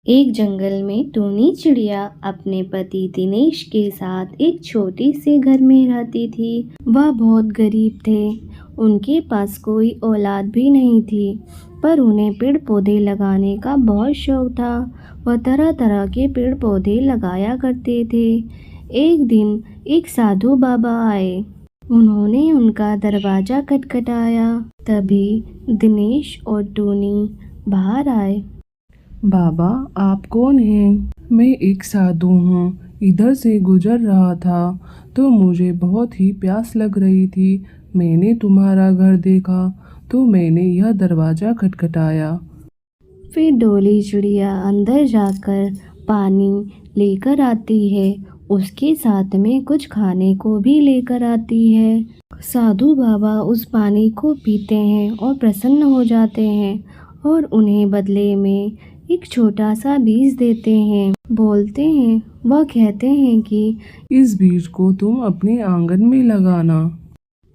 एक जंगल में टूनी चिड़िया अपने पति दिनेश के साथ एक छोटे से घर में रहती थी। वह बहुत गरीब थे। उनके पास कोई औलाद भी नहीं थी, पर उन्हें पेड़ पौधे लगाने का बहुत शौक था। वह तरह तरह के पेड़ पौधे लगाया करते थे। एक दिन एक साधु बाबा आए। उन्होंने उनका दरवाजा खटखटाया। तभी दिनेश और टूनी बाहर आए। बाबा, आप कौन हैं? मैं एक साधु हूँ। इधर से गुजर रहा था तो मुझे बहुत ही प्यास लग रही थी। मैंने तुम्हारा घर देखा तो मैंने यह दरवाज़ा खटखटाया। फिर डोली चिड़िया अंदर जाकर पानी लेकर आती है। उसके साथ में कुछ खाने को भी लेकर आती है। साधु बाबा उस पानी को पीते हैं और प्रसन्न हो जाते हैं और उन्हें बदले में एक छोटा सा बीज देते हैं। बोलते हैं, वह कहते हैं कि इस बीज को तुम अपने आंगन में लगाना।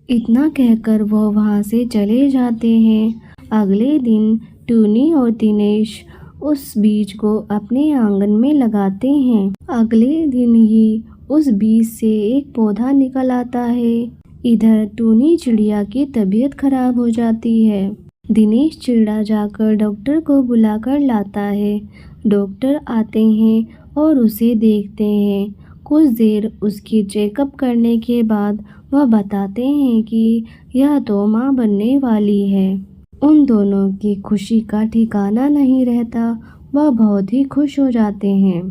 इतना कहकर वह वहाँ से चले जाते हैं। अगले दिन टूनी और दिनेश उस बीज को अपने आंगन में लगाते हैं। अगले दिन ही उस बीज से एक पौधा निकल आता है। इधर टूनी चिड़िया की तबीयत खराब हो जाती है। दिनेश चिड़ा जाकर डॉक्टर को बुलाकर लाता है। डॉक्टर आते हैं और उसे देखते हैं। कुछ देर उसकी चेकअप करने के बाद वह बताते हैं कि यह तो माँ बनने वाली है। उन दोनों की खुशी का ठिकाना नहीं रहता। वह बहुत ही खुश हो जाते हैं।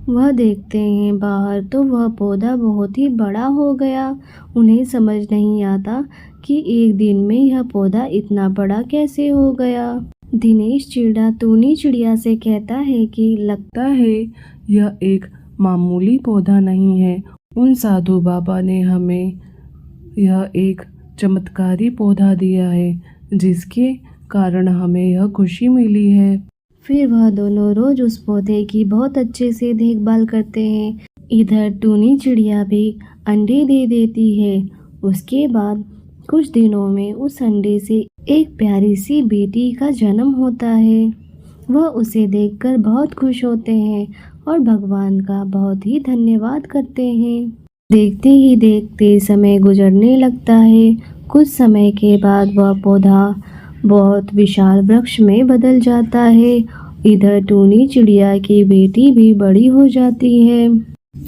वह देखते हैं बाहर तो वह पौधा बहुत ही बड़ा हो गया। उन्हें समझ नहीं आता कि एक दिन में यह पौधा इतना बड़ा कैसे हो गया। दिनेश चिड़ा टूनी चिड़िया से कहता है कि लगता है यह एक मामूली पौधा नहीं है। उन साधु बाबा ने हमें यह एक चमत्कारी पौधा दिया है, जिसके कारण हमें यह खुशी मिली है। फिर वह दोनों रोज उस पौधे की बहुत अच्छे से देखभाल करते हैं। इधर टूनी चिड़िया भी अंडे दे देती है। उसके बाद कुछ दिनों में उस अंडे से एक प्यारी सी बेटी का जन्म होता है। वह उसे देखकर बहुत खुश होते हैं और भगवान का बहुत ही धन्यवाद करते हैं। देखते ही देखते समय गुजरने लगता है। कुछ समय के बाद वह पौधा बहुत विशाल वृक्ष में बदल जाता है। इधर टूनी चिड़िया की बेटी भी बड़ी हो जाती है।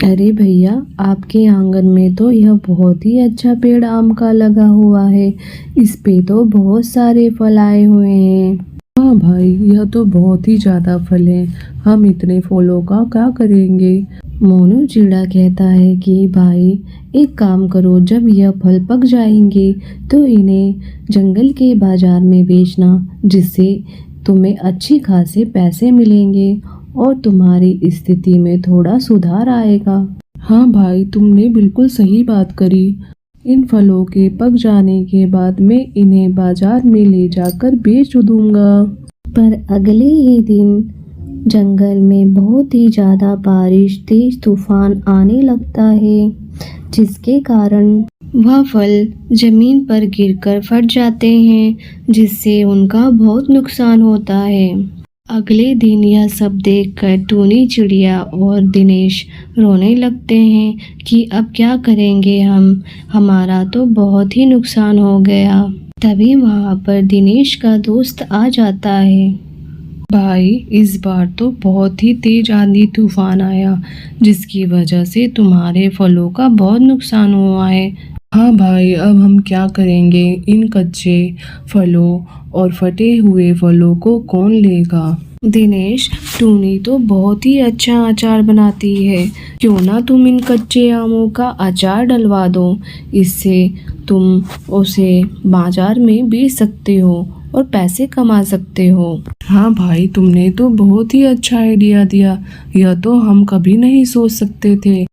अरे भैया, आपके आंगन में तो यह बहुत ही अच्छा पेड़ आम का लगा हुआ है। इस पे तो बहुत सारे फल आए हुए हैं। हाँ भाई, यह तो बहुत ही ज़्यादा फल हैं। हम इतने फलों का क्या करेंगे? मोनू चिड़ा कहता है कि भाई, एक काम करो, जब यह फल पक जाएंगे तो इन्हें जंगल के बाजार में बेचना, जिससे तुम्हें अच्छी खासे पैसे मिलेंगे और तुम्हारी स्थिति में थोड़ा सुधार आएगा। हाँ भाई, तुमने बिल्कुल सही बात करी। इन फलों के पक जाने के बाद मैं इन्हें बाजार में ले जाकर बेच दूंगा। पर अगले ही दिन जंगल में बहुत ही ज़्यादा बारिश, तेज तूफान आने लगता है, जिसके कारण वह फल जमीन पर गिरकर फट जाते हैं, जिससे उनका बहुत नुकसान होता है। अगले दिन यह सब देखकर टूनी चिड़िया और दिनेश रोने लगते हैं कि अब क्या करेंगे हम, हमारा तो बहुत ही नुकसान हो गया। तभी वहाँ पर दिनेश का दोस्त आ जाता है। भाई, इस बार तो बहुत ही तेज आंधी तूफान आया, जिसकी वजह से तुम्हारे फलों का बहुत नुकसान हुआ है। हाँ भाई, अब हम क्या करेंगे? इन कच्चे फलों और फटे हुए फलों को कौन लेगा? दिनेश, टूनी तो बहुत ही अच्छा अचार बनाती है। क्यों ना तुम इन कच्चे आमों का अचार डलवा दो। इससे तुम उसे बाजार में बेच सकते हो और पैसे कमा सकते हो। हाँ भाई, तुमने तो बहुत ही अच्छा आइडिया दिया। यह तो हम कभी नहीं सोच सकते थे।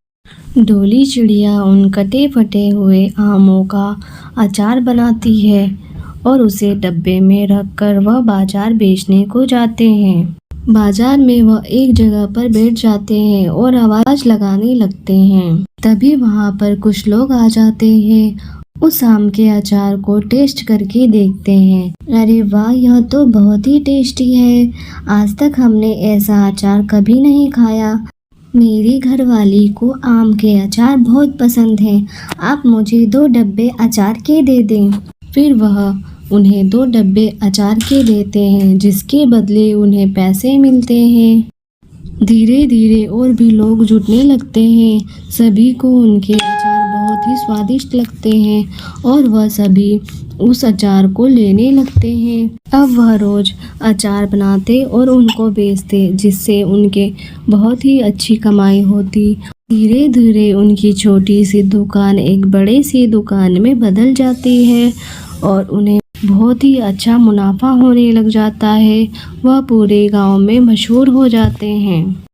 डोली चिड़िया उन कटे फटे हुए आमों का अचार बनाती है और उसे डब्बे में रखकर वह बाजार बेचने को जाते हैं। बाजार में वह एक जगह पर बैठ जाते हैं और आवाज लगाने लगते हैं। तभी वहाँ पर कुछ लोग आ जाते हैं उस आम के अचार को टेस्ट करके देखते हैं। अरे वाह, यह तो बहुत ही टेस्टी है। आज तक हमने ऐसा अचार कभी नहीं खाया। मेरी घरवाली को आम के अचार बहुत पसंद है। आप मुझे 2 डब्बे अचार के दे दें। फिर वह उन्हें 2 डब्बे अचार के देते हैं, जिसके बदले उन्हें पैसे मिलते हैं। धीरे धीरे और भी लोग जुटने लगते हैं। सभी को उनके अचार बहुत ही स्वादिष्ट लगते हैं और वह सभी उस अचार को लेने लगते हैं। अब वह रोज अचार बनाते और उनको बेचते, जिससे उनके बहुत ही अच्छी कमाई होती। धीरे धीरे उनकी छोटी सी दुकान एक बड़े सी दुकान में बदल जाती है और उन्हें बहुत ही अच्छा मुनाफा होने लग जाता है। वह पूरे गांव में मशहूर हो जाते हैं।